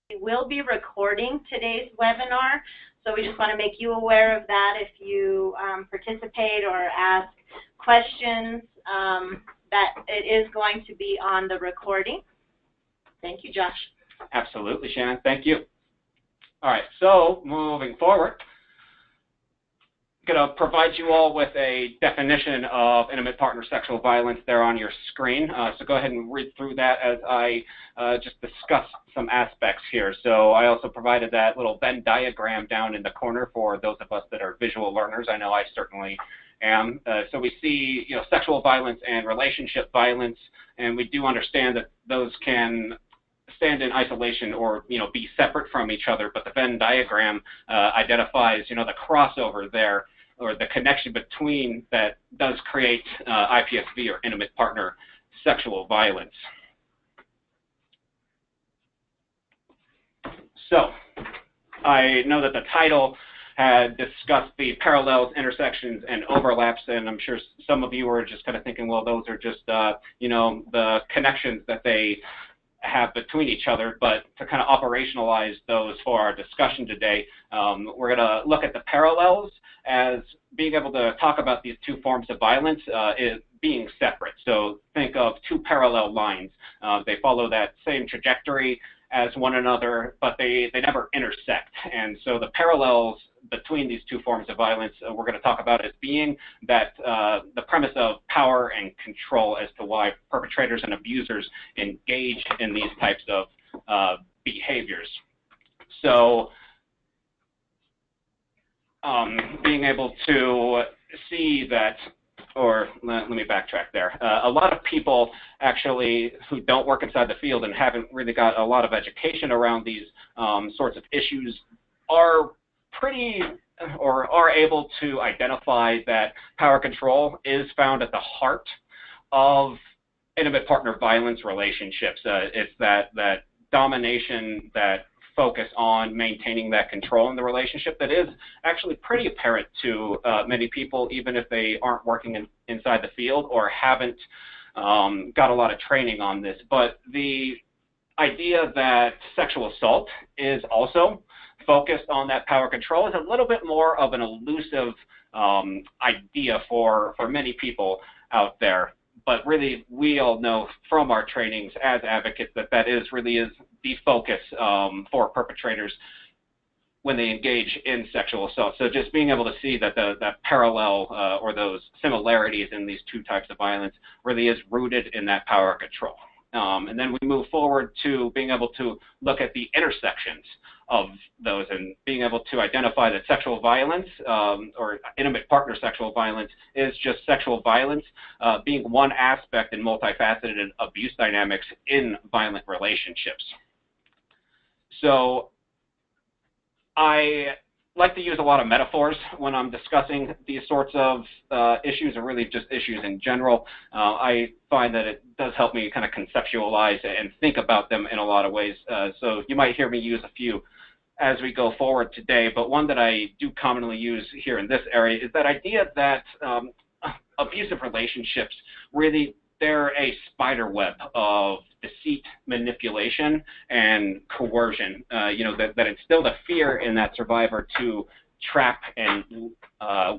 We will be recording today's webinar, so we just want to make you aware of that if you participate or ask questions, that it is going to be on the recording. Thank you, Josh. Absolutely, Shannon. Thank you. All right, so moving forward, I'm going to provide you all with a definition of intimate partner sexual violence there on your screen. So go ahead and read through that as I just discuss some aspects here. So I also provided that little Venn diagram down in the corner for those of us that are visual learners. I know I certainly am. So we see, sexual violence and relationship violence, and we do understand that those can stand in isolation or be separate from each other, but the Venn diagram identifies the crossover there, or the connection between, that does create IPSV, or intimate partner sexual violence. So I know that the title had discussed the parallels, intersections, and overlaps, and I'm sure some of you are just kind of thinking, well, those are just the connections that they have between each other. But to kind of operationalize those for our discussion today, we're going to look at the parallels as being able to talk about these two forms of violence being separate. So think of two parallel lines. They follow that same trajectory as one another, but they never intersect. And so the parallels between these two forms of violence we're going to talk about as being that the premise of power and control as to why perpetrators and abusers engage in these types of behaviors. So being able to see that, or let me backtrack there. A lot of people actually who don't work inside the field and haven't really got a lot of education around these sorts of issues are able to identify that power control is found at the heart of intimate partner violence relationships. It's that domination, that focus on maintaining that control in the relationship that is actually pretty apparent to many people, even if they aren't working inside the field or haven't got a lot of training on this. But the idea that sexual assault is also focused on that power control is a little bit more of an elusive idea for many people out there. But really, we all know from our trainings as advocates that really is the focus for perpetrators when they engage in sexual assault. So just being able to see that that parallel or those similarities in these two types of violence really is rooted in that power control. And then we move forward to being able to look at the intersections of those and being able to identify that sexual violence or intimate partner sexual violence is just sexual violence being one aspect in multifaceted abuse dynamics in violent relationships. So I like to use a lot of metaphors when I'm discussing these sorts of issues, or really just issues in general. I find that it does help me kind of conceptualize and think about them in a lot of ways. So you might hear me use a few as we go forward today, but one that I do commonly use here in this area is that idea that abusive relationships really, they're a spider web of deceit, manipulation, and coercion. That instill the fear in that survivor to trap and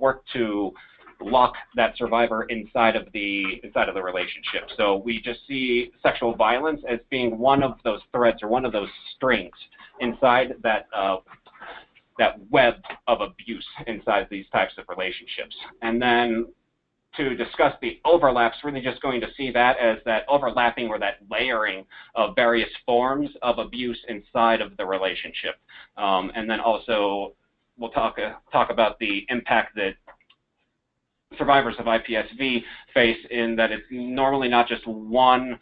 work to lock that survivor inside of the relationship. So we just see sexual violence as being one of those threads or one of those strings inside that web of abuse inside these types of relationships. And then to discuss the overlaps, really just going to see that as that overlapping or that layering of various forms of abuse inside of the relationship. And then also we'll talk about the impact that survivors of IPSV face in that it's normally not just one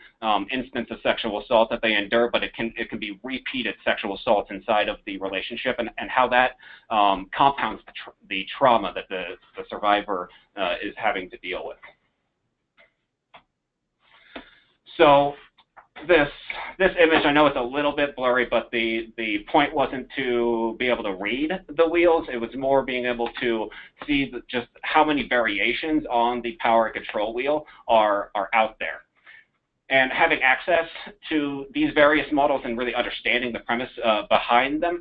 instance of sexual assault that they endure, but it can be repeated sexual assaults inside of the relationship, and how that compounds the trauma that the survivor is having to deal with. So this image, I know it's a little bit blurry, but the point wasn't to be able to read the wheels. It was more being able to see just how many variations on the power and control wheel are out there. And having access to these various models and really understanding the premise behind them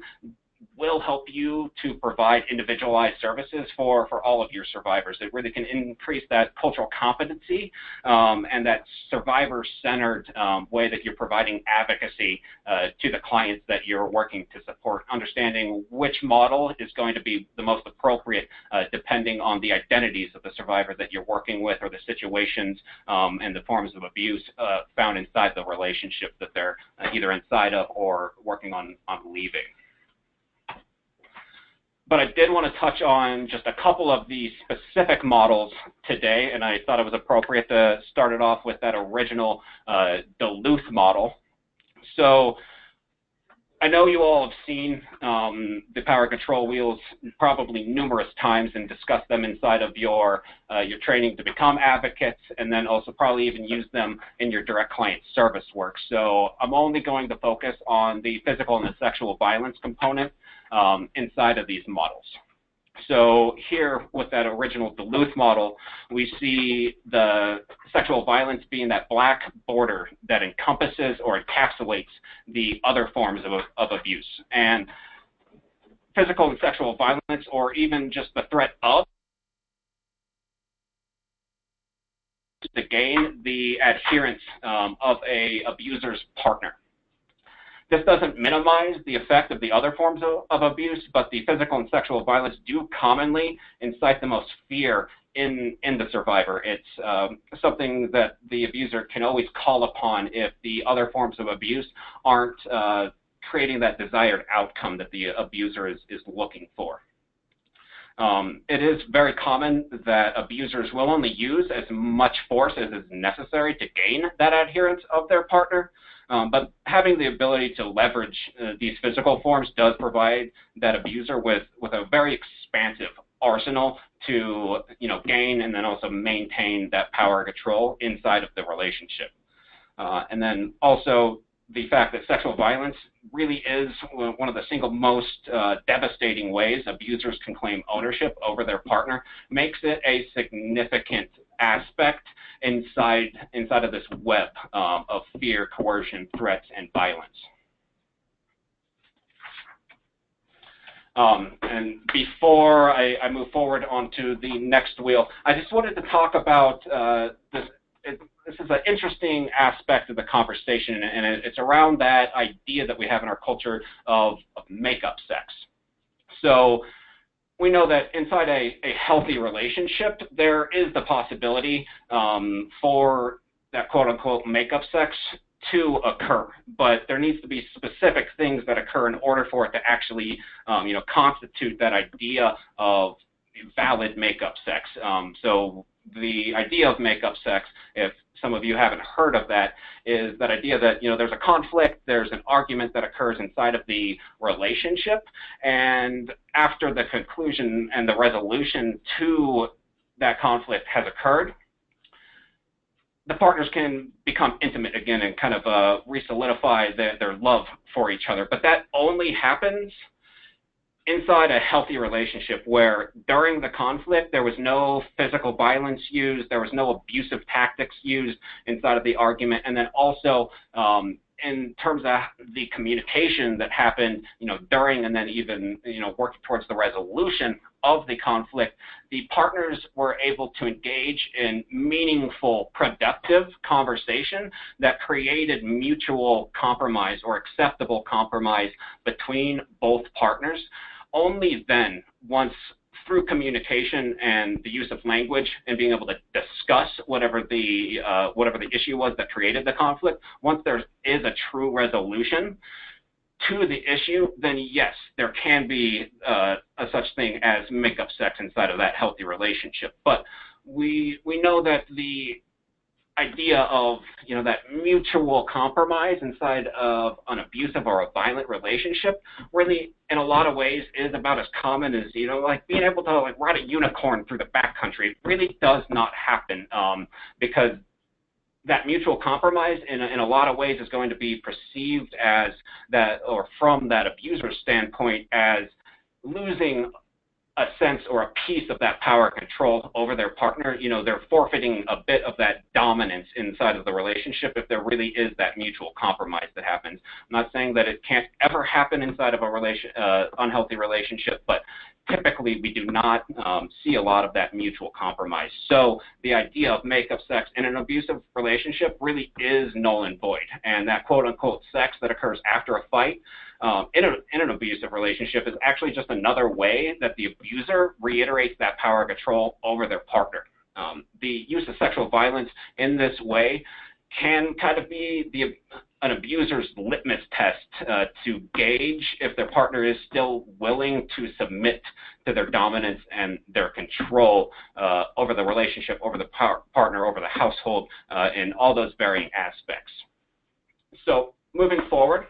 will help you to provide individualized services for all of your survivors. It really can increase that cultural competency and that survivor-centered way that you're providing advocacy to the clients that you're working to support, understanding which model is going to be the most appropriate depending on the identities of the survivor that you're working with or the situations and the forms of abuse found inside the relationship that they're either inside of or working on leaving. But I did want to touch on just a couple of the specific models today, and I thought it was appropriate to start it off with that original Duluth model. So I know you all have seen the power control wheels probably numerous times and discussed them inside of your training to become advocates, and then also probably even use them in your direct client service work. So I'm only going to focus on the physical and the sexual violence component inside of these models. So here with that original Duluth model, we see the sexual violence being that black border that encompasses or encapsulates the other forms of abuse. And physical and sexual violence, or even just the threat of, to gain the adherence of a abuser's partner. This doesn't minimize the effect of the other forms of abuse, but the physical and sexual violence do commonly incite the most fear in the survivor. It's something that the abuser can always call upon if the other forms of abuse aren't creating that desired outcome that the abuser is looking for. It is very common that abusers will only use as much force as is necessary to gain that adherence of their partner. But having the ability to leverage these physical forms does provide that abuser with a very expansive arsenal to gain and then also maintain that power control inside of the relationship. And then also the fact that sexual violence really is one of the single most devastating ways abusers can claim ownership over their partner makes it a significant aspect inside of this web of fear, coercion, threats, and violence. And before I move forward onto the next wheel, I just wanted to talk about this. This is an interesting aspect of the conversation, and it's around that idea that we have in our culture of make-up sex. So we know that inside a healthy relationship, there is the possibility for that quote-unquote make-up sex to occur, but there needs to be specific things that occur in order for it to actually constitute that idea of valid make-up sex. So the idea of make-up sex, if some of you haven't heard of that, is that idea that there's a conflict, there's an argument that occurs inside of the relationship, and after the conclusion and the resolution to that conflict has occurred, the partners can become intimate again and kind of re-solidify their love for each other. But that only happens inside a healthy relationship where during the conflict there was no physical violence used, there was no abusive tactics used inside of the argument, and then also in terms of the communication that happened during and then even working towards the resolution of the conflict, the partners were able to engage in meaningful, productive conversation that created mutual compromise or acceptable compromise between both partners. Only then, once through communication and the use of language and being able to discuss whatever the issue was that created the conflict, once there is a true resolution to the issue, then yes, there can be a such thing as make-up sex inside of that healthy relationship. But we know that the idea of that mutual compromise inside of an abusive or a violent relationship really in a lot of ways is about as common as like being able to ride a unicorn through the backcountry. It really does not happen because that mutual compromise in a lot of ways is going to be perceived as that, or from that abuser's standpoint, as losing a sense or a piece of that power control over their partner, they're forfeiting a bit of that dominance inside of the relationship if there really is that mutual compromise that happens. I'm not saying that it can't ever happen inside of a unhealthy relationship, but typically we do not see a lot of that mutual compromise. So the idea of make-up sex in an abusive relationship really is null and void. And that quote-unquote sex that occurs after a fight in an abusive relationship is actually just another way that the abuser reiterates that power control over their partner. The use of sexual violence in this way can kind of be an abuser's litmus test to gauge if their partner is still willing to submit to their dominance and their control over the relationship, over the partner, over the household, in all those varying aspects. So moving forward,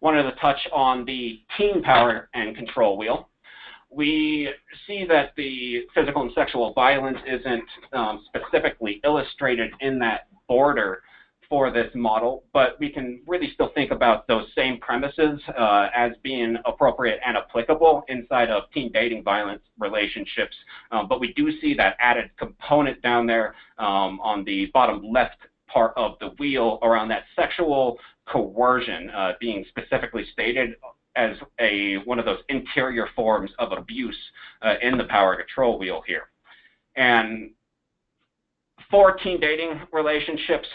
wanted to touch on the teen power and control wheel. We see that the physical and sexual violence isn't specifically illustrated in that border for this model, but we can really still think about those same premises as being appropriate and applicable inside of teen dating violence relationships. But we do see that added component down there on the bottom left part of the wheel around that sexual coercion being specifically stated as one of those interior forms of abuse in the power control wheel here. And for teen dating relationships,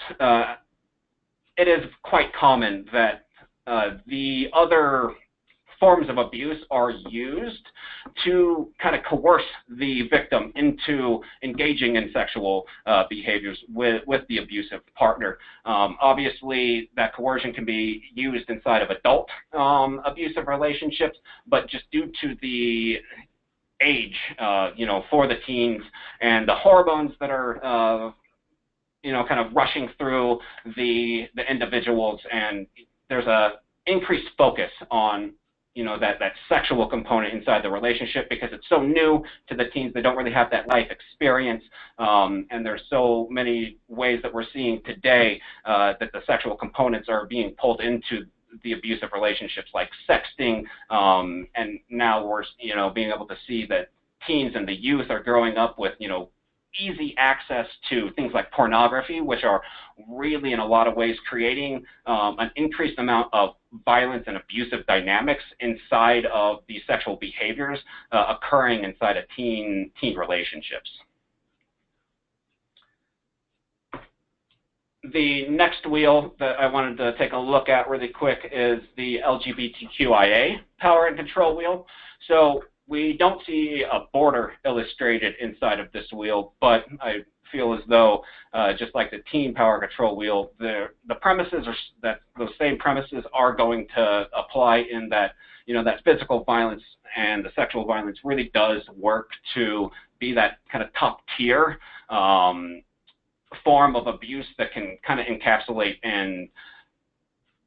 it is quite common that the other forms of abuse are used to kind of coerce the victim into engaging in sexual behaviors with the abusive partner. Obviously, that coercion can be used inside of adult abusive relationships, but just due to the age, for the teens and the hormones that are kind of rushing through the individuals, and there's a increased focus on that sexual component inside the relationship because it's so new to the teens. They don't really have that life experience, and there's so many ways that we're seeing today that the sexual components are being pulled into the abusive relationships, like sexting, and now we're being able to see that teens and the youth are growing up with easy access to things like pornography, which are really in a lot of ways creating an increased amount of violence and abusive dynamics inside of these sexual behaviors occurring inside of teen relationships. The next wheel that I wanted to take a look at really quick is the LGBTQIA power and control wheel. So we don't see a border illustrated inside of this wheel, but I feel as though, just like the teen power control wheel, the premises are that those same premises are going to apply in that, that physical violence and the sexual violence really does work to be that kind of top tier form of abuse that can kind of encapsulate and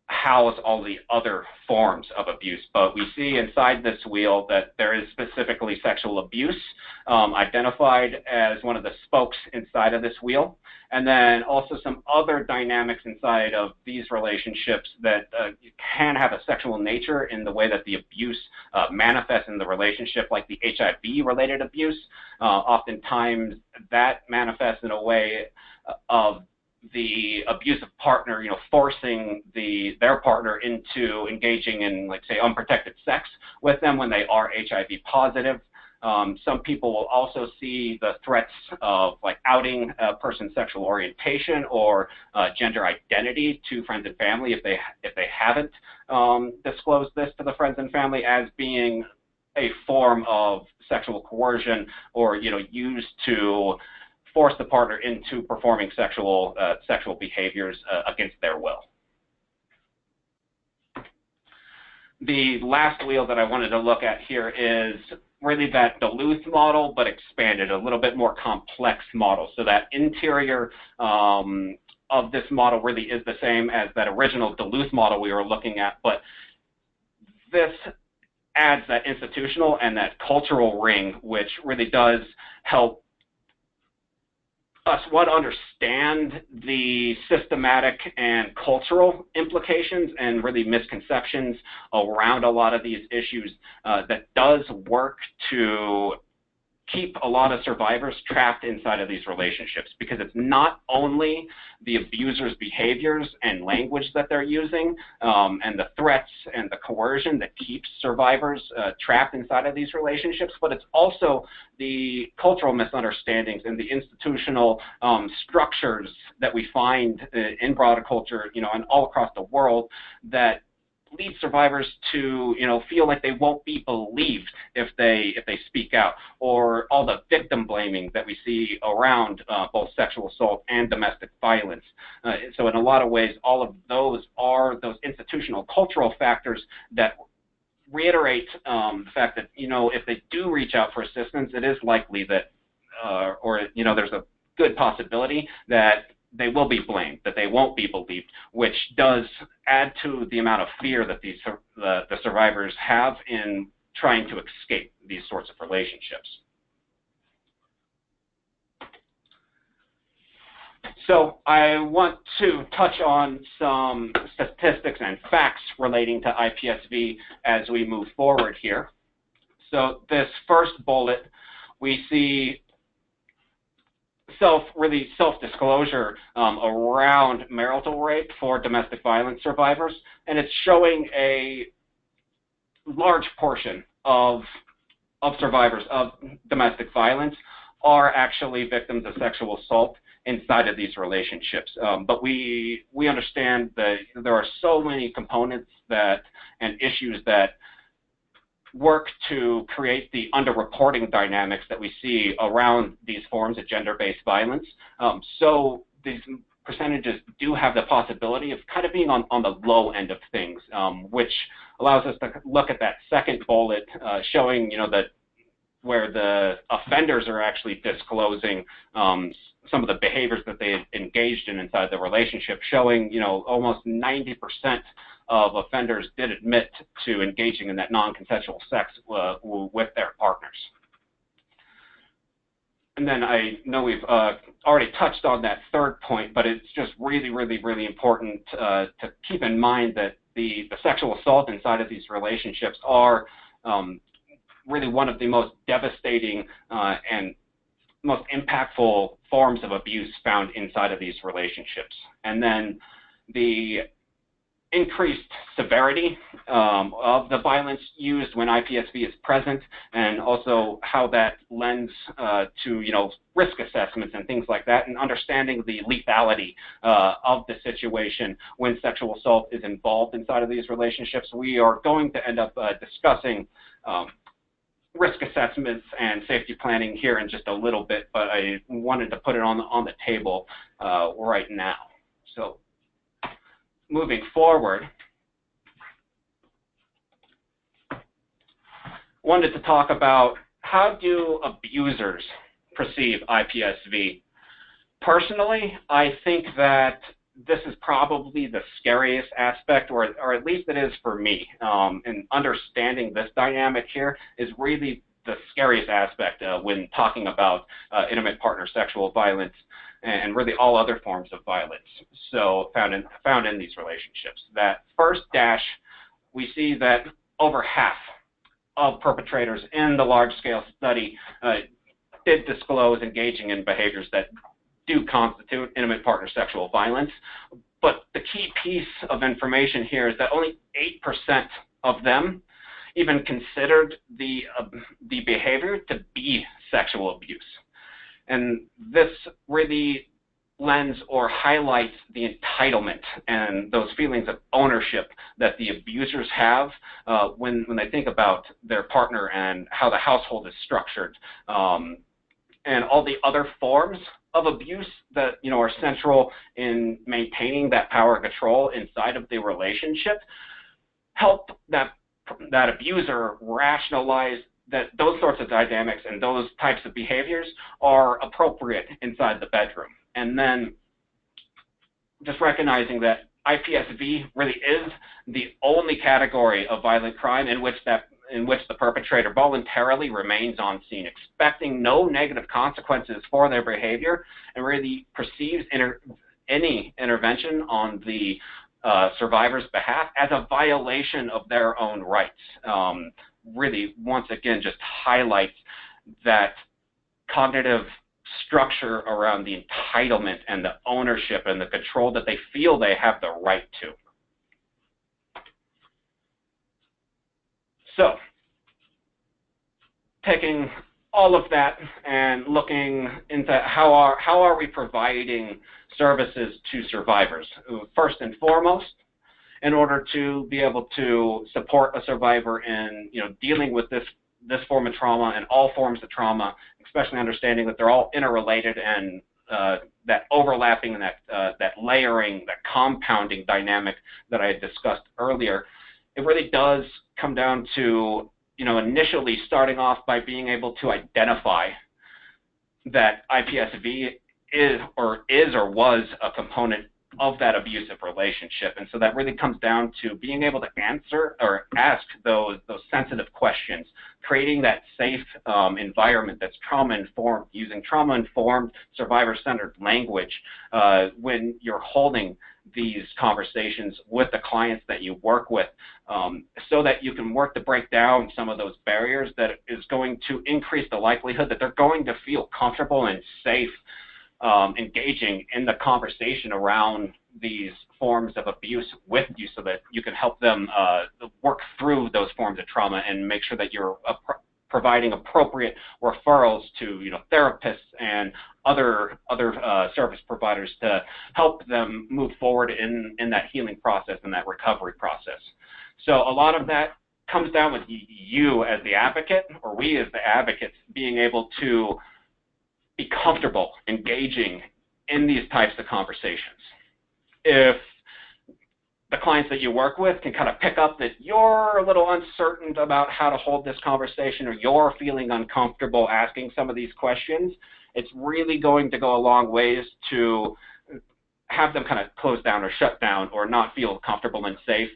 house all the other forms of abuse. But we see inside this wheel that there is specifically sexual abuse identified as one of the spokes inside of this wheel, and then also some other dynamics inside of these relationships that can have a sexual nature in the way that the abuse manifests in the relationship, like the HIV-related abuse. Oftentimes that manifests in a way of the abusive partner, forcing their partner into engaging in, like, say, unprotected sex with them when they are HIV positive. Some people will also see the threats of, like, outing a person's sexual orientation or gender identity to friends and family if they haven't disclosed this to the friends and family as being a form of sexual coercion or used to force the partner into performing sexual behaviors against their will. The last wheel that I wanted to look at here is really that Duluth model, but expanded, a little bit more complex model. So that interior of this model really is the same as that original Duluth model we were looking at, but this adds that institutional and that cultural ring, which really does help us understand the systematic and cultural implications and really misconceptions around a lot of these issues that does work to keep a lot of survivors trapped inside of these relationships, because it's not only the abuser's behaviors and language that they're using and the threats and the coercion that keeps survivors trapped inside of these relationships, but it's also the cultural misunderstandings and the institutional structures that we find in broader culture, and all across the world, that lead survivors to, feel like they won't be believed if they speak out, or all the victim blaming that we see around both sexual assault and domestic violence. So in a lot of ways, all of those are those institutional cultural factors that reiterate the fact that, if they do reach out for assistance, it is likely that, there's a good possibility that they will be blamed, that they won't be believed, which does add to the amount of fear that the survivors have in trying to escape these sorts of relationships. So I want to touch on some statistics and facts relating to IPSV as we move forward here. So this first bullet, we see self-disclosure around marital rape for domestic violence survivors, and it's showing a large portion of survivors of domestic violence are actually victims of sexual assault inside of these relationships. But we understand that there are so many components and issues that work to create the underreporting dynamics that we see around these forms of gender-based violence. So these percentages do have the possibility of kind of being on the low end of things, which allows us to look at that second bullet showing, that where the offenders are actually disclosing some of the behaviors that they engaged in inside the relationship, showing, almost 90% of offenders did admit to engaging in that non-consensual sex with their partners. And then I know we've already touched on that third point, but it's just really, really, really important to keep in mind that the sexual assault inside of these relationships are really one of the most devastating and most impactful forms of abuse found inside of these relationships. And then the increased severity of the violence used when IPSV is present, and also how that lends to risk assessments and things like that, and understanding the lethality of the situation when sexual assault is involved inside of these relationships. We are going to end up discussing risk assessments and safety planning here in just a little bit, but I wanted to put it on the table right now. So moving forward, wanted to talk about how do abusers perceive IPSV. Personally, I think that this is probably the scariest aspect, or at least it is for me. And understanding this dynamic here is really the scariest aspect when talking about intimate partner sexual violence and really all other forms of violence so found in these relationships. That first dash, we see that over half of perpetrators in the large-scale study did disclose engaging in behaviors that do constitute intimate partner sexual violence. But the key piece of information here is that only 8% of them even considered the behavior to be sexual abuse. And this really lends or highlights the entitlement and those feelings of ownership that the abusers have when they think about their partner and how the household is structured. And all the other forms of abuse that are central in maintaining that power and control inside of the relationship help that abuser rationalize that those sorts of dynamics and those types of behaviors are appropriate inside the bedroom. And then just recognizing that IPSV really is the only category of violent crime in which the perpetrator voluntarily remains on scene, expecting no negative consequences for their behavior, and really perceives any intervention on the survivor's behalf as a violation of their own rights. Really, once again, just highlights that cognitive structure around the entitlement and the ownership and the control that they feel they have the right to. So, taking all of that and looking into how are we providing services to survivors. First and foremost, in order to be able to support a survivor in dealing with this form of trauma and all forms of trauma, especially understanding that they're all interrelated and that overlapping and that layering, that compounding dynamic that I had discussed earlier, it really does come down to initially starting off by being able to identify that IPSV is or was a component of that abusive relationship. And so that really comes down to being able to answer or ask those sensitive questions, creating that safe environment that's trauma-informed, using trauma-informed, survivor-centered language when you're holding these conversations with the clients that you work with, so that you can work to break down some of those barriers that is going to increase the likelihood that they're going to feel comfortable and safe engaging in the conversation around these forms of abuse with you, so that you can help them work through those forms of trauma and make sure that you're providing appropriate referrals to therapists and other service providers to help them move forward in that healing process and that recovery process. So a lot of that comes down with you as the advocate, or we as the advocates, being able to be comfortable engaging in these types of conversations. If the clients that you work with can kind of pick up that you're a little uncertain about how to hold this conversation, or you're feeling uncomfortable asking some of these questions, it's really going to go a long ways to have them kind of close down or shut down or not feel comfortable and safe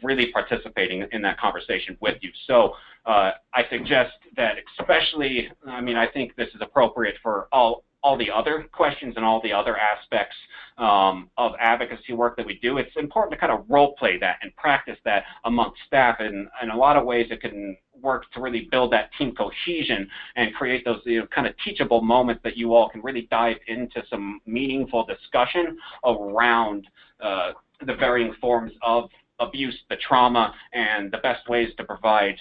really participating in that conversation with you. So I suggest that, especially, I think this is appropriate for all the other questions and all the other aspects of advocacy work that we do. It's important to kind of role play that and practice that amongst staff. And in a lot of ways, it can work to really build that team cohesion and create those kind of teachable moments that you all can really dive into some meaningful discussion around the varying forms of abuse, the trauma, and the best ways to provide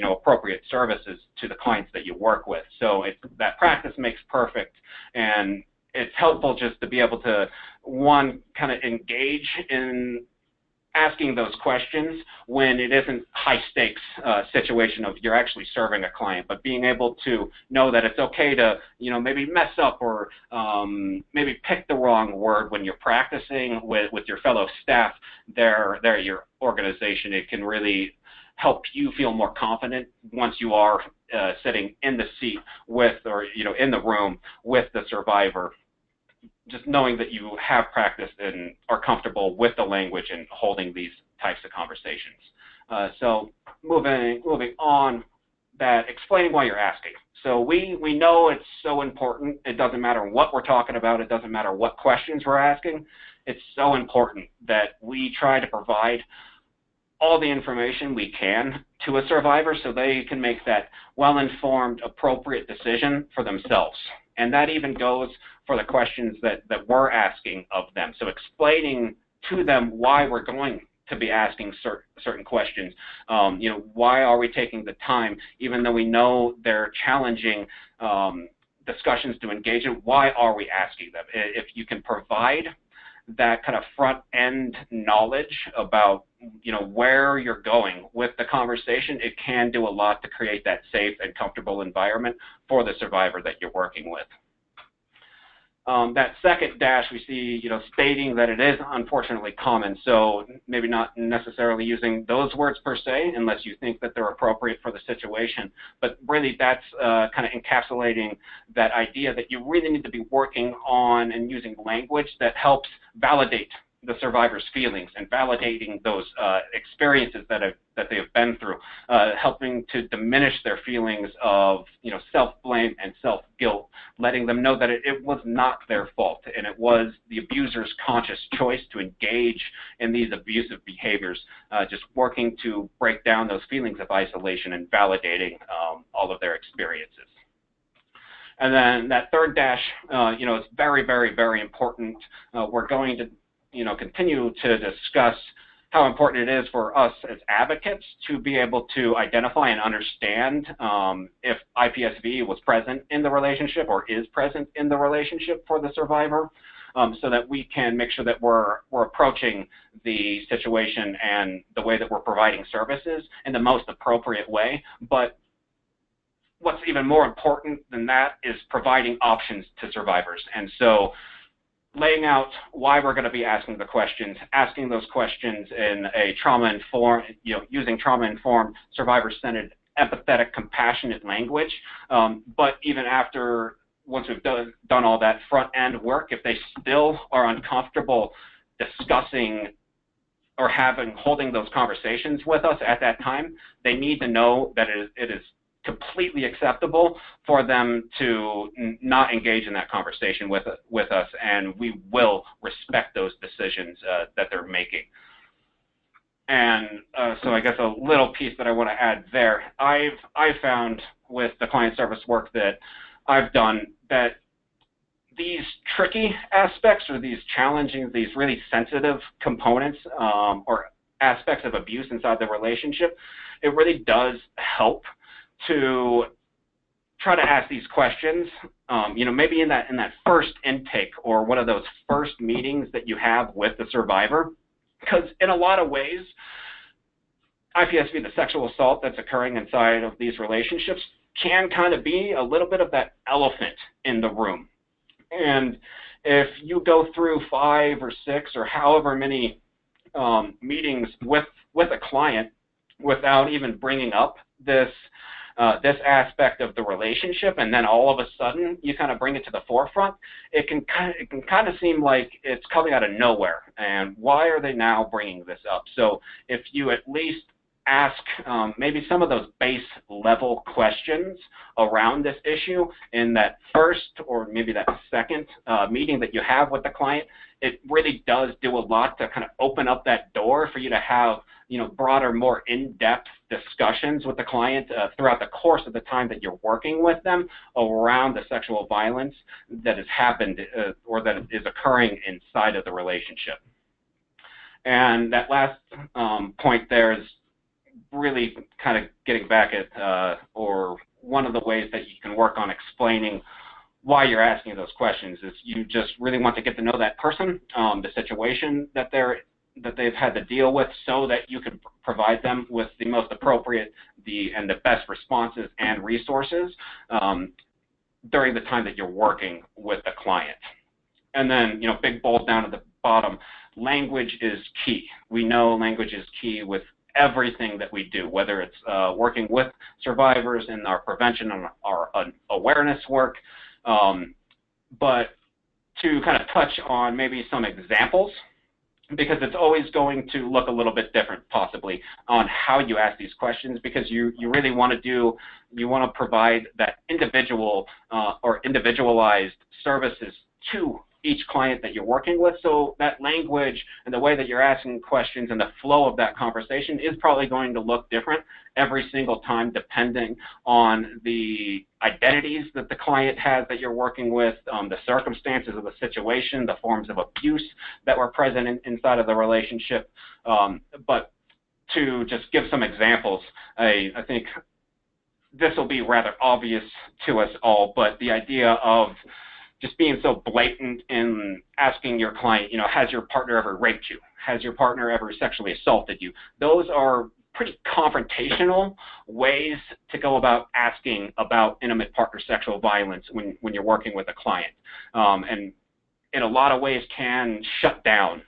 appropriate services to the clients that you work with. So that practice makes perfect, and it's helpful just to be able to, one, kind of engage in asking those questions when it isn't high stakes situation of you're actually serving a client, but being able to know that it's okay to maybe mess up or maybe pick the wrong word when you're practicing with your fellow staff there at your organization. It can really help you feel more confident once you are sitting in the seat with, or in the room with the survivor, just knowing that you have practiced and are comfortable with the language and holding these types of conversations. So moving on, that explaining why you're asking. So we know it's so important. It doesn't matter what we're talking about. It doesn't matter what questions we're asking. It's so important that we try to provide all the information we can to a survivor so they can make that well-informed, appropriate decision for themselves. And that even goes for the questions that we're asking of them. So explaining to them why we're going to be asking certain questions. Why are we taking the time, even though we know they're challenging discussions to engage in, why are we asking them? If you can provide that kind of front-end knowledge about where you're going with the conversation, it can do a lot to create that safe and comfortable environment for the survivor that you're working with. That second dash we see, stating that it is unfortunately common. So maybe not necessarily using those words per se, unless you think that they're appropriate for the situation. But really, that's kind of encapsulating that idea that you really need to be working on and using language that helps validate the survivor's feelings and validating those experiences that they have been through, helping to diminish their feelings of self-blame and self-guilt, letting them know that it was not their fault and it was the abuser's conscious choice to engage in these abusive behaviors, just working to break down those feelings of isolation and validating all of their experiences. And then that third dash, is very, very, very important. We're going to, continue to discuss how important it is for us as advocates to be able to identify and understand if IPSV was present in the relationship or is present in the relationship for the survivor, so that we can make sure that we're approaching the situation and the way that we're providing services in the most appropriate way. But what's even more important than that is providing options to survivors. And so laying out why we're going to be asking the questions, asking those questions in a trauma-informed, using trauma-informed, survivor-centered, empathetic, compassionate language. But even after, once we've done all that front-end work, if they still are uncomfortable discussing or holding those conversations with us at that time, they need to know that it is completely acceptable for them to not engage in that conversation with us, and we will respect those decisions that they're making. And so I guess a little piece that I want to add there, I've found with the client service work that I've done that these tricky aspects or these challenging, these really sensitive components or aspects of abuse inside the relationship, it really does help to try to ask these questions, maybe in that first intake or one of those first meetings that you have with the survivor, because in a lot of ways, IPSV, the sexual assault that's occurring inside of these relationships, can kind of be a little bit of that elephant in the room. And if you go through 5 or 6 or however many meetings with a client without even bringing up this aspect of the relationship, and then all of a sudden you kind of bring it to the forefront, it can kind of seem like it's coming out of nowhere. And why are they now bringing this up? So if you at least ask maybe some of those base level questions around this issue in that first or maybe that second meeting that you have with the client, it really does do a lot to kind of open up that door for you to have broader, more in-depth discussions with the client throughout the course of the time that you're working with them around the sexual violence that has happened or that is occurring inside of the relationship. And that last point there is really kind of getting back at or one of the ways that you can work on explaining why you're asking those questions is you just really want to get to know that person, the situation that they've had to deal with, so that you can provide them with the most appropriate and the best responses and resources during the time that you're working with the client. And then, big bold down at the bottom, language is key. We know language is key with everything that we do, whether it's working with survivors in our prevention and our awareness work, but to kind of touch on maybe some examples, because it's always going to look a little bit different possibly on how you ask these questions, because you really want to provide that individual or individualized services to each client that you're working with. So that language and the way that you're asking questions and the flow of that conversation is probably going to look different every single time, depending on the identities that the client has that you're working with, the circumstances of the situation, the forms of abuse that were present inside of the relationship. But to just give some examples, I think this will be rather obvious to us all, but the idea of just being so blatant in asking your client, has your partner ever raped you? Has your partner ever sexually assaulted you? Those are pretty confrontational ways to go about asking about intimate partner sexual violence when you're working with a client. And in a lot of ways can shut down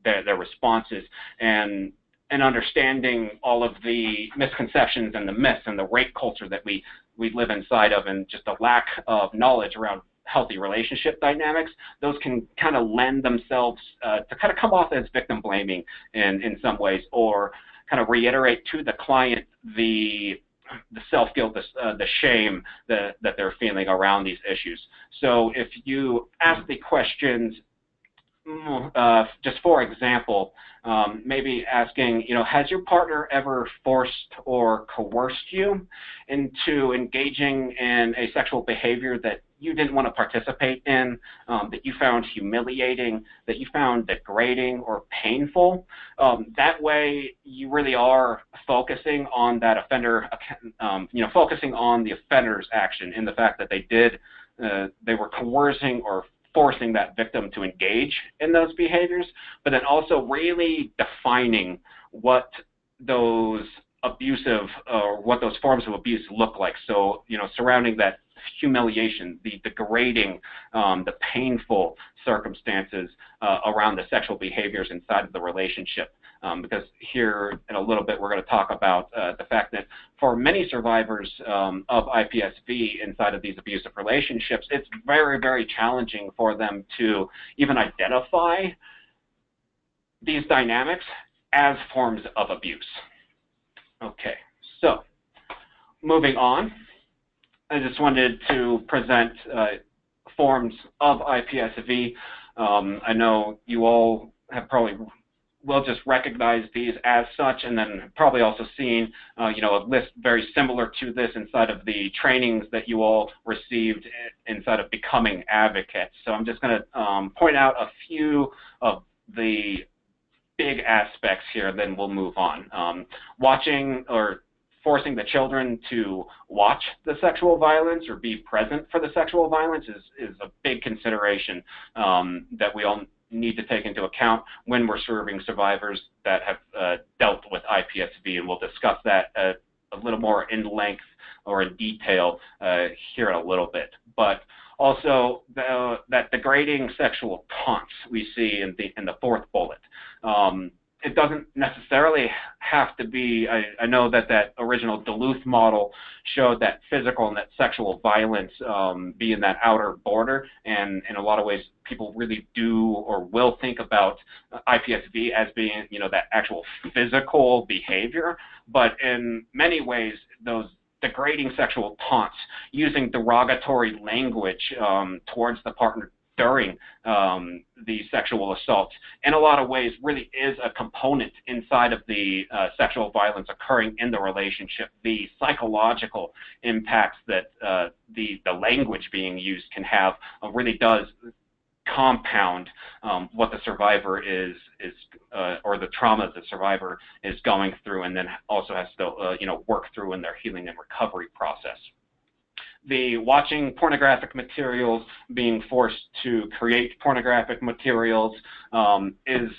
their responses, and understanding all of the misconceptions and the myths and the rape culture that we live inside of, and just a lack of knowledge around healthy relationship dynamics, those can kind of lend themselves to kind of come off as victim blaming in some ways, or kind of reiterate to the client the self-guilt, the shame that they're feeling around these issues. So if you ask the questions just for example, maybe asking, has your partner ever forced or coerced you into engaging in a sexual behavior that you didn't want to participate in, that you found humiliating, that you found degrading or painful? That way, you really are focusing on that offender, focusing on the offender's action in the fact that they were coercing or forcing that victim to engage in those behaviors, but then also really defining what those what those forms of abuse look like. So, surrounding that humiliation, the degrading, the painful circumstances around the sexual behaviors inside of the relationship. Because here in a little bit we're going to talk about the fact that for many survivors of IPSV inside of these abusive relationships, it's very, very challenging for them to even identify these dynamics as forms of abuse. Okay, so moving on, I just wanted to present forms of IPSV. I know you all have probably will just recognize these as such, and then probably also seen a list very similar to this inside of the trainings that you all received inside of becoming advocates. So I'm just going to point out a few of the big aspects here, then we'll move on. Watching or forcing the children to watch the sexual violence or be present for the sexual violence is a big consideration that we all need to take into account when we're serving survivors that have dealt with IPSV, and we'll discuss that a little more in length or in detail here in a little bit. But also that degrading sexual taunts we see in the fourth bullet. It doesn't necessarily have to be, I know that original Duluth model showed that physical and that sexual violence being that outer border, and in a lot of ways people really do or will think about IPSV as being, that actual physical behavior, but in many ways those degrading sexual taunts, using derogatory language towards the partner during the sexual assault, in a lot of ways really is a component inside of the sexual violence occurring in the relationship. The psychological impacts that the language being used can have really does compound what the survivor is or the trauma the survivor is going through, and then also has to work through in their healing and recovery process. The watching pornographic materials, being forced to create pornographic materials is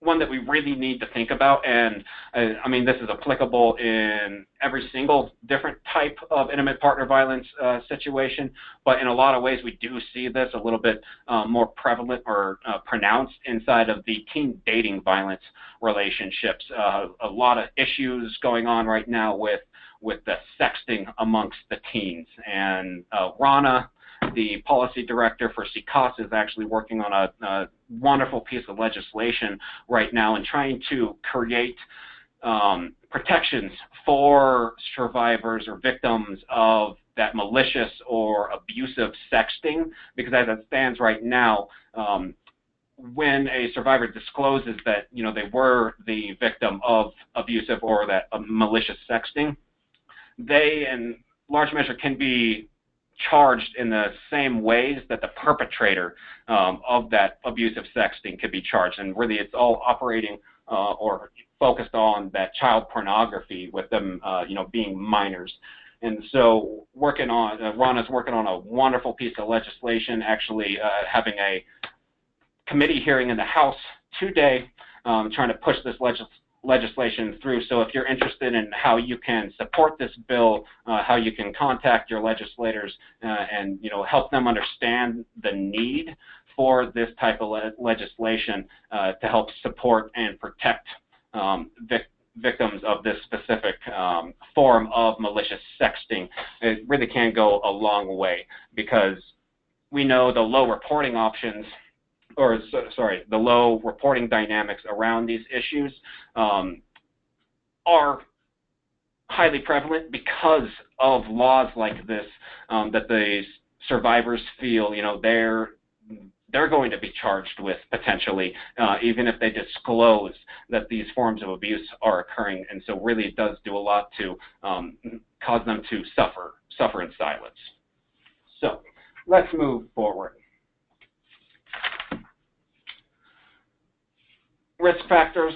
one that we really need to think about, and I mean this is applicable in every single different type of intimate partner violence situation, but in a lot of ways we do see this a little bit more prevalent or pronounced inside of the teen dating violence relationships. A lot of issues going on right now with the sexting amongst the teens, and Rana, the policy director for CCASA, is actually working on a wonderful piece of legislation right now and trying to create protections for survivors or victims of that malicious or abusive sexting, because as it stands right now, when a survivor discloses that they were the victim of abusive or that malicious sexting, they in large measure can be charged in the same ways that the perpetrator of that abusive sexting could be charged. And really it's all operating or focused on that child pornography with them being minors. And so Rana's working on a wonderful piece of legislation, actually having a committee hearing in the House today, trying to push this legislation through. So if you're interested in how you can support this bill, how you can contact your legislators and help them understand the need for this type of legislation to help support and protect victims of this specific form of malicious sexting, it really can go a long way, because we know the low reporting options, or the low reporting dynamics around these issues are highly prevalent because of laws like this that the survivors feel, they're going to be charged with potentially, even if they disclose that these forms of abuse are occurring. And so really it does do a lot to cause them to suffer in silence. So let's move forward. Risk factors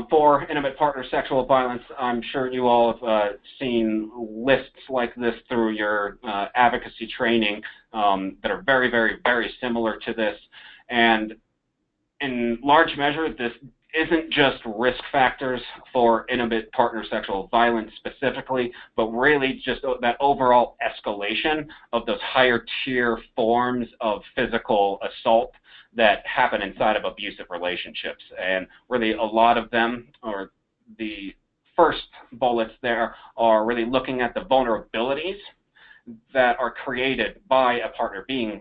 for intimate partner sexual violence. I'm sure you all have seen lists like this through your advocacy training that are very, very, very similar to this. And in large measure, this isn't just risk factors for intimate partner sexual violence specifically, but really just that overall escalation of those higher tier forms of physical assault that happen inside of abusive relationships. And really a lot of them, or the first bullets there, are really looking at the vulnerabilities that are created by a partner being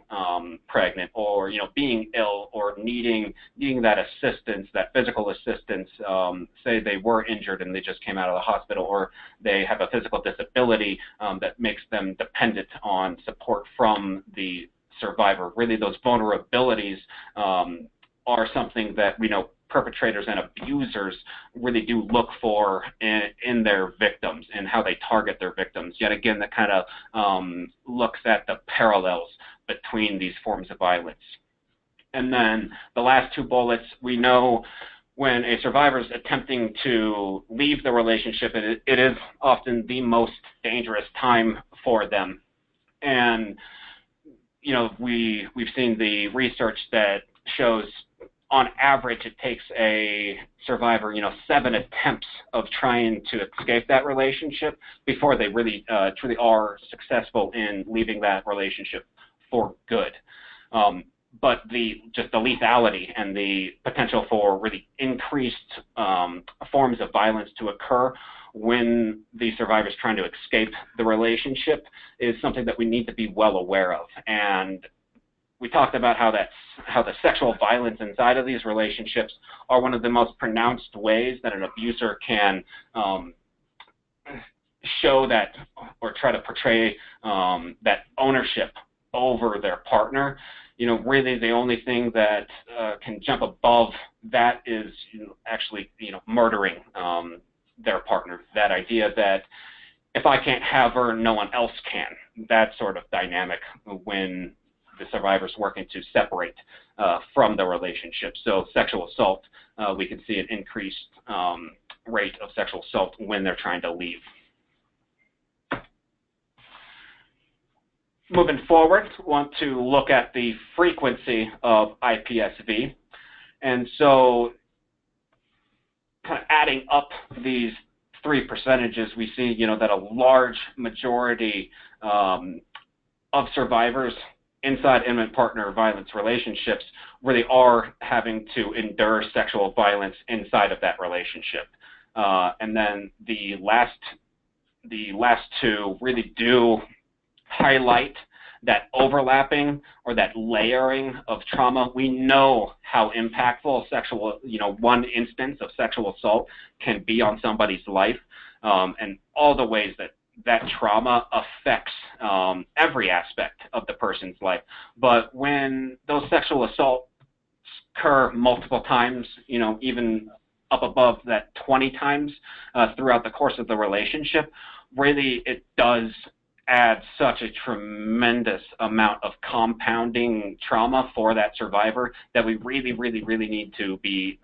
pregnant, or being ill, or needing that assistance, that physical assistance. Say they were injured and they just came out of the hospital, or they have a physical disability that makes them dependent on support from the survivor. Really, those vulnerabilities are something that we know perpetrators and abusers really do look for in their victims, and how they target their victims. Yet again, that kind of looks at the parallels between these forms of violence. And then the last two bullets, we know when a survivor is attempting to leave the relationship, it is often the most dangerous time for them. And we've seen the research that shows on average it takes a survivor 7 attempts of trying to escape that relationship before they really truly are successful in leaving that relationship for good. But just the lethality and the potential for really increased forms of violence to occur when the survivor is trying to escape the relationship is something that we need to be well aware of. And we talked about how the sexual violence inside of these relationships are one of the most pronounced ways that an abuser can show that, or try to portray that ownership over their partner. Really the only thing that can jump above that is actually murdering their partner. That idea that if I can't have her, no one else can. That sort of dynamic when the survivor's working to separate from the relationship. So sexual assault, we can see an increased rate of sexual assault when they're trying to leave. Moving forward, want to look at the frequency of IPSV. And so kind of adding up these three percentages, we see that a large majority of survivors inside intimate partner violence relationships really are having to endure sexual violence inside of that relationship. And then the last two really do highlight that overlapping or that layering of trauma. We know how impactful one instance of sexual assault can be on somebody's life, and all the ways that trauma affects every aspect of the person's life. But when those sexual assaults occur multiple times, even up above that 20 times throughout the course of the relationship, really it does add such a tremendous amount of compounding trauma for that survivor that we really, really, really need to be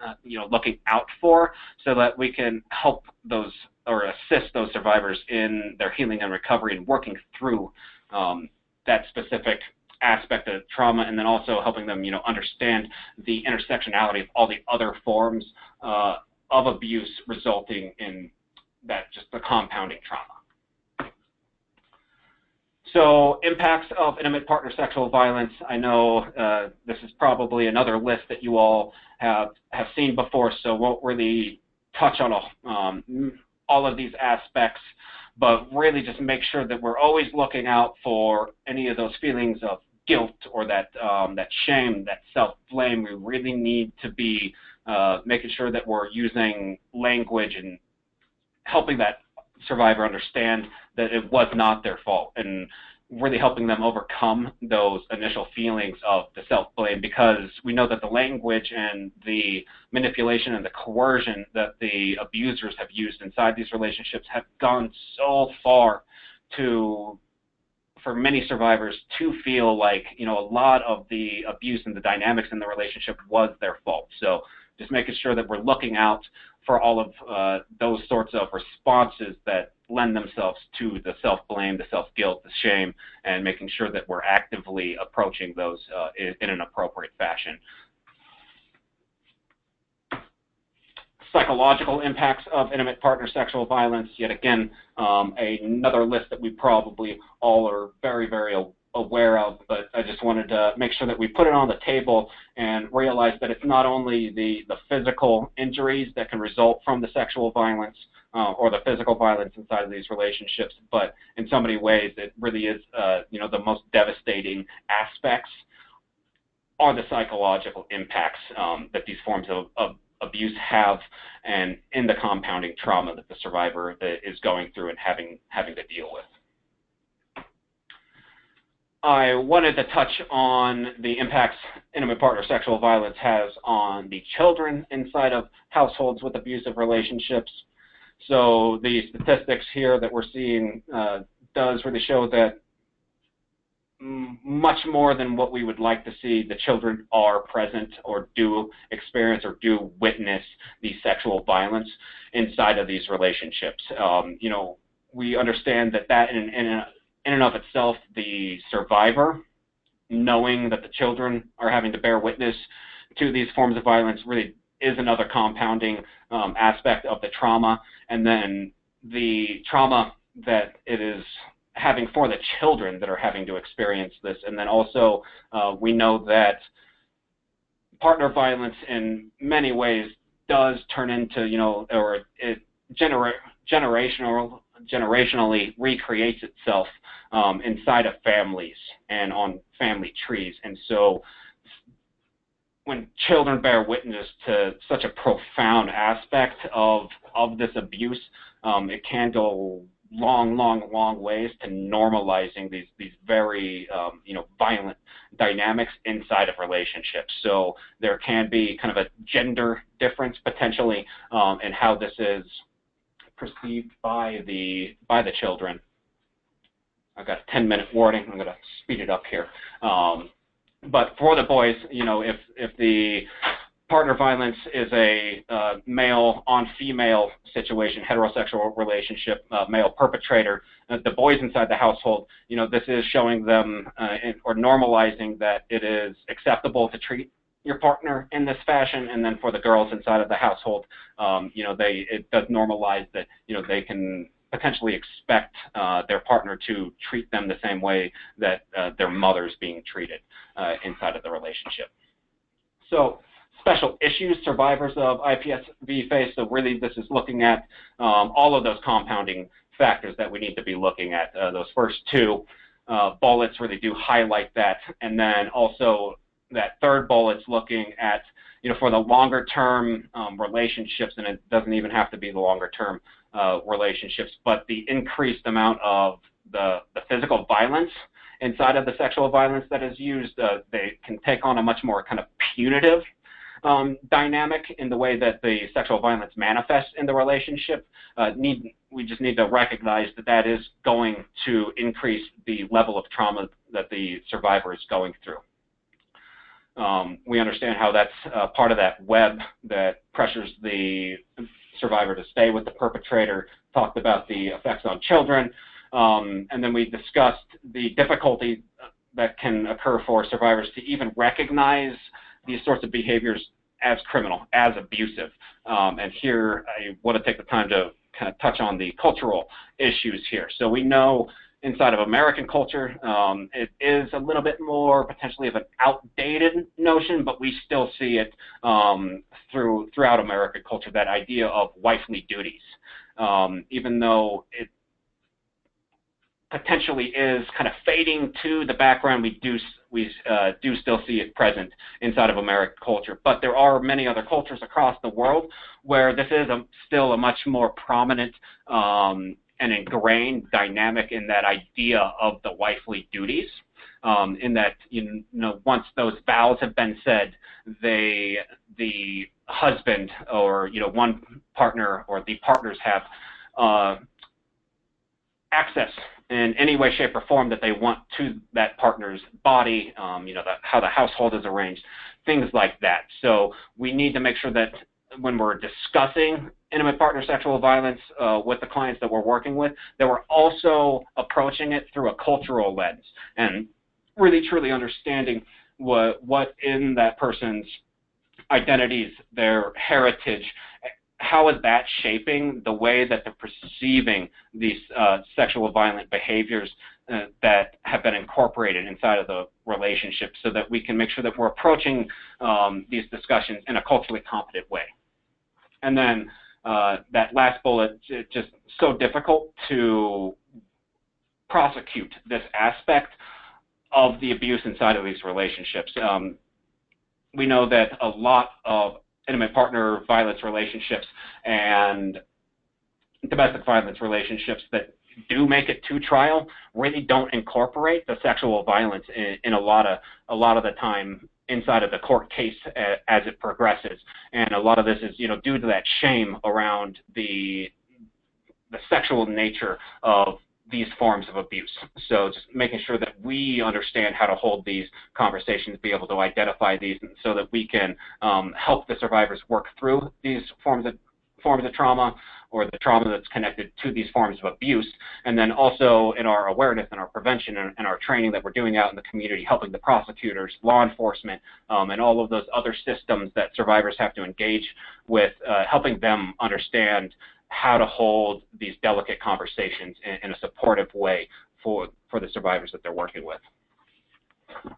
looking out for, so that we can help those or assist those survivors in their healing and recovery and working through that specific aspect of trauma, and then also helping them understand the intersectionality of all the other forms of abuse resulting in that, just the compounding trauma. So impacts of intimate partner sexual violence. I know this is probably another list that you all have seen before, so won't really touch on all of these aspects, but really just make sure that we're always looking out for any of those feelings of guilt or that shame, that self-blame. We really need to be making sure that we're using language and helping that survivor understand that it was not their fault. And really helping them overcome those initial feelings of the self-blame, because we know that the language and the manipulation and the coercion that the abusers have used inside these relationships have gone so far for many survivors to feel like, a lot of the abuse and the dynamics in the relationship was their fault. So just making sure that we're looking out for all of those sorts of responses that lend themselves to the self-blame, the self-guilt, the shame, and making sure that we're actively approaching those in an appropriate fashion. Psychological impacts of intimate partner sexual violence, yet again, another list that we probably all are very, very aware of, but I just wanted to make sure that we put it on the table and realize that it's not only the physical injuries that can result from the sexual violence or the physical violence inside of these relationships, but in so many ways it really is, the most devastating aspects are the psychological impacts that these forms of abuse have, and in the compounding trauma that the survivor is going through and having to deal with. I wanted to touch on the impacts intimate partner sexual violence has on the children inside of households with abusive relationships. So the statistics here that we're seeing does really show that much more than what we would like to see, the children are present or do experience or do witness the sexual violence inside of these relationships. We understand that in and of itself, the survivor, knowing that the children are having to bear witness to these forms of violence, really is another compounding aspect of the trauma. And then the trauma that it is having for the children that are having to experience this. And then also we know that partner violence in many ways does turn into, or it generationally recreates itself inside of families and on family trees. And so when children bear witness to such a profound aspect of this abuse, it can go long ways to normalizing these very violent dynamics inside of relationships. So there can be kind of a gender difference potentially in how this is perceived by the children. I've got a 10-minute warning. I'm going to speed it up here. But for the boys, if the partner violence is a male on female situation, heterosexual relationship, male perpetrator, the boys inside the household, this is showing them or normalizing that it is acceptable to treat your partner in this fashion. And then for the girls inside of the household, it does normalize that, they can potentially expect their partner to treat them the same way that their mother's being treated inside of the relationship. So special issues survivors of IPSV face. So really this is looking at all of those compounding factors that we need to be looking at. Those first two bullets really do highlight that. And then also that third bullet's looking at, for the longer term relationships, and it doesn't even have to be the longer term relationships, but the increased amount of the physical violence inside of the sexual violence that is used, they can take on a much more kind of punitive dynamic in the way that the sexual violence manifests in the relationship. We just need to recognize that is going to increase the level of trauma that the survivor is going through. We understand how that's part of that web that pressures the survivor to stay with the perpetrator, talked about the effects on children, and then we discussed the difficulty that can occur for survivors to even recognize these sorts of behaviors as criminal, as abusive. And here I want to take the time to kind of touch on the cultural issues here. So we know inside of American culture, it is a little bit more potentially of an outdated notion, but we still see it throughout American culture, that idea of wifely duties. Even though it potentially is kind of fading to the background, we do still see it present inside of American culture. But there are many other cultures across the world where this is still a much more prominent an ingrained dynamic in that idea of the wifely duties, in that, once those vows have been said, the husband or, one partner or the partners have access in any way, shape, or form that they want to that partner's body, how the household is arranged, things like that. So we need to make sure that when we're discussing intimate partner sexual violence with the clients that we're working with, that we're also approaching it through a cultural lens and really truly understanding what in that person's identities, their heritage, how is that shaping the way that they're perceiving these sexual violent behaviors that have been incorporated inside of the relationship, so that we can make sure that we're approaching these discussions in a culturally competent way. And then that last bullet, it's just so difficult to prosecute this aspect of the abuse inside of these relationships. We know that a lot of intimate partner violence relationships and domestic violence relationships that do make it to trial really don't incorporate the sexual violence in a lot of the time inside of the court case as it progresses. And a lot of this is, due to that shame around the sexual nature of these forms of abuse. So just making sure that we understand how to hold these conversations, be able to identify these, so that we can help the survivors work through these forms of trauma, or the trauma that's connected to these forms of abuse. And then also in our awareness and our prevention and our training that we're doing out in the community, helping the prosecutors, law enforcement, and all of those other systems that survivors have to engage with, helping them understand how to hold these delicate conversations in a supportive way for the survivors that they're working with.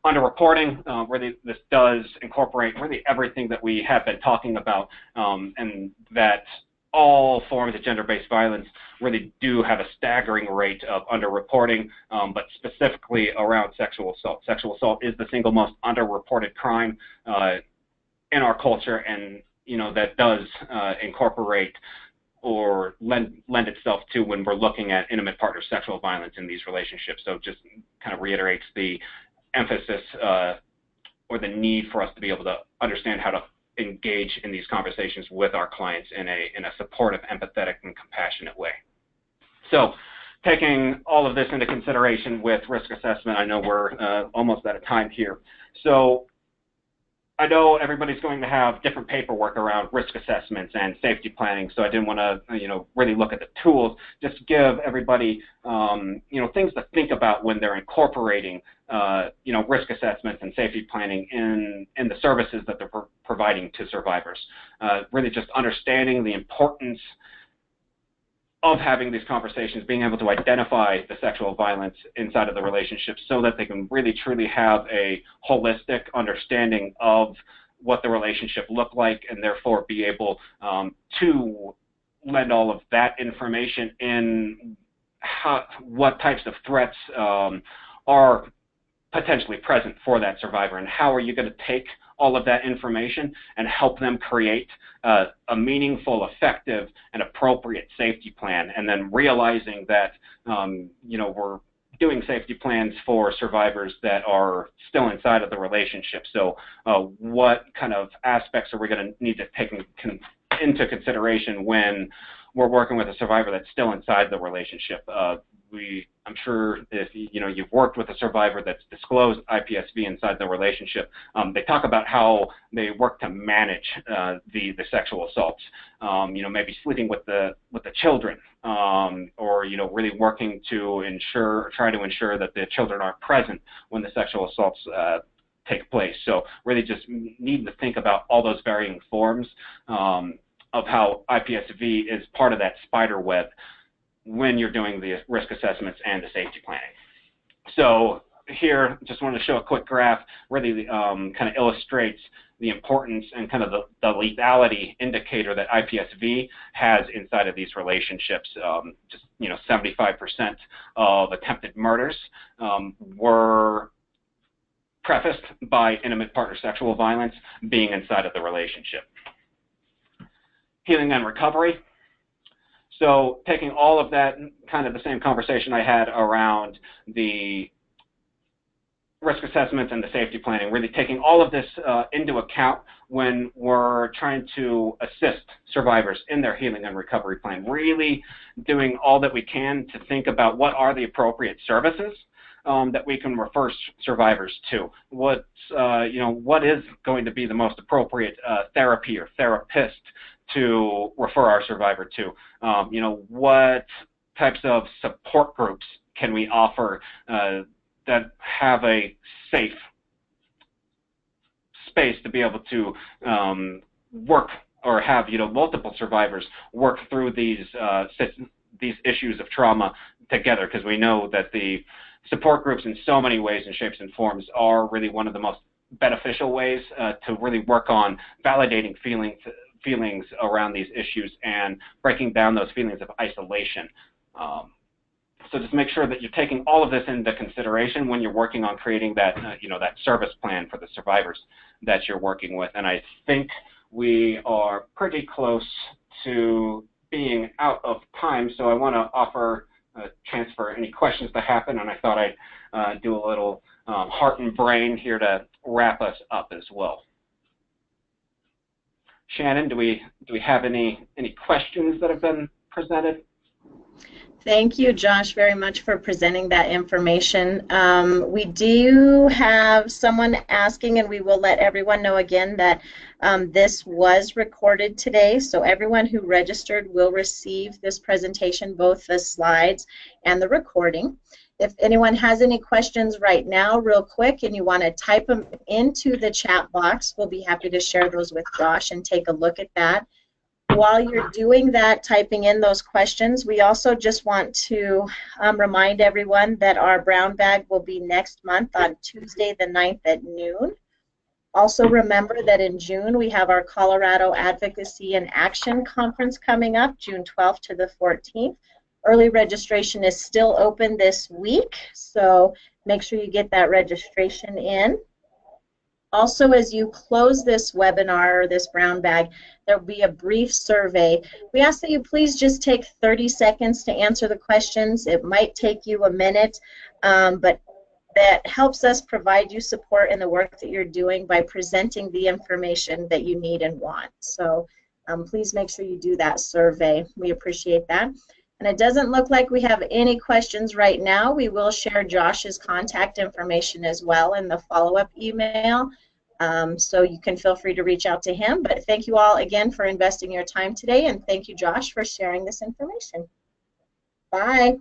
Underreporting, really this does incorporate really everything that we have been talking about, and that all forms of gender-based violence really do have a staggering rate of underreporting, but specifically around sexual assault. Sexual assault is the single most underreported crime in our culture, and that does incorporate or lend itself to when we're looking at intimate partner sexual violence in these relationships. So just kind of reiterates the emphasis or the need for us to be able to understand how to engage in these conversations with our clients in a supportive, empathetic, and compassionate way. So taking all of this into consideration with risk assessment, I know we're almost out of time here. So I know everybody's going to have different paperwork around risk assessments and safety planning, so I didn't want to, really look at the tools, just give everybody, things to think about when they're incorporating, risk assessments and safety planning in the services that they're providing to survivors. Really just understanding the importance of having these conversations, being able to identify the sexual violence inside of the relationship, so that they can really truly have a holistic understanding of what the relationship looked like, and therefore be able to lend all of that information in what types of threats are potentially present for that survivor, and how are you going to take all of that information and help them create a meaningful, effective, and appropriate safety plan. And then realizing that, we're doing safety plans for survivors that are still inside of the relationship. So what kind of aspects are we going to need to take into consideration when we're working with a survivor that's still inside the relationship? I'm sure if you've worked with a survivor that's disclosed IPSV inside the relationship, they talk about how they work to manage the sexual assaults. Maybe sleeping with the children, or really working to try to ensure that the children aren't present when the sexual assaults take place. So really just need to think about all those varying forms of how IPSV is part of that spider web when you're doing the risk assessments and the safety planning. So here, just wanted to show a quick graph, really kind of illustrates the importance and kind of the lethality indicator that IPSV has inside of these relationships. 75% of attempted murders were prefaced by intimate partner sexual violence being inside of the relationship. Healing and recovery. So taking all of that, kind of the same conversation I had around the risk assessments and the safety planning, really taking all of this into account when we're trying to assist survivors in their healing and recovery plan, really doing all that we can to think about what are the appropriate services that we can refer survivors to. What is going to be the most appropriate therapy or therapist to refer our survivor to? What types of support groups can we offer that have a safe space to be able to work, or have multiple survivors work through these issues of trauma together, because we know that the support groups in so many ways and shapes and forms are really one of the most beneficial ways to really work on validating feelings around these issues and breaking down those feelings of isolation. So just make sure that you're taking all of this into consideration when you're working on creating that, that service plan for the survivors that you're working with. And I think we are pretty close to being out of time, so I want to offer a chance for any questions to happen, and I thought I'd do a little heart and brain here to wrap us up as well. Shannon, do we have any questions that have been presented? Thank you, Josh, very much for presenting that information. We do have someone asking, and we will let everyone know again that this was recorded today, so everyone who registered will receive this presentation, both the slides and the recording. If anyone has any questions right now, real quick, and you want to type them into the chat box, we'll be happy to share those with Josh and take a look at that. While you're doing that, typing in those questions, we also just want to remind everyone that our brown bag will be next month on Tuesday the 9th at noon. Also remember that in June we have our Colorado Advocacy and Action Conference coming up, June 12th to the 14th. Early registration is still open this week, so make sure you get that registration in. Also, as you close this webinar or this brown bag, there will be a brief survey. We ask that you please just take 30 seconds to answer the questions. It might take you a minute, but that helps us provide you support in the work that you're doing by presenting the information that you need and want. So please make sure you do that survey. We appreciate that. And it doesn't look like we have any questions right now. We will share Josh's contact information as well in the follow-up email, so you can feel free to reach out to him. But thank you all again for investing your time today, and thank you, Josh, for sharing this information. Bye.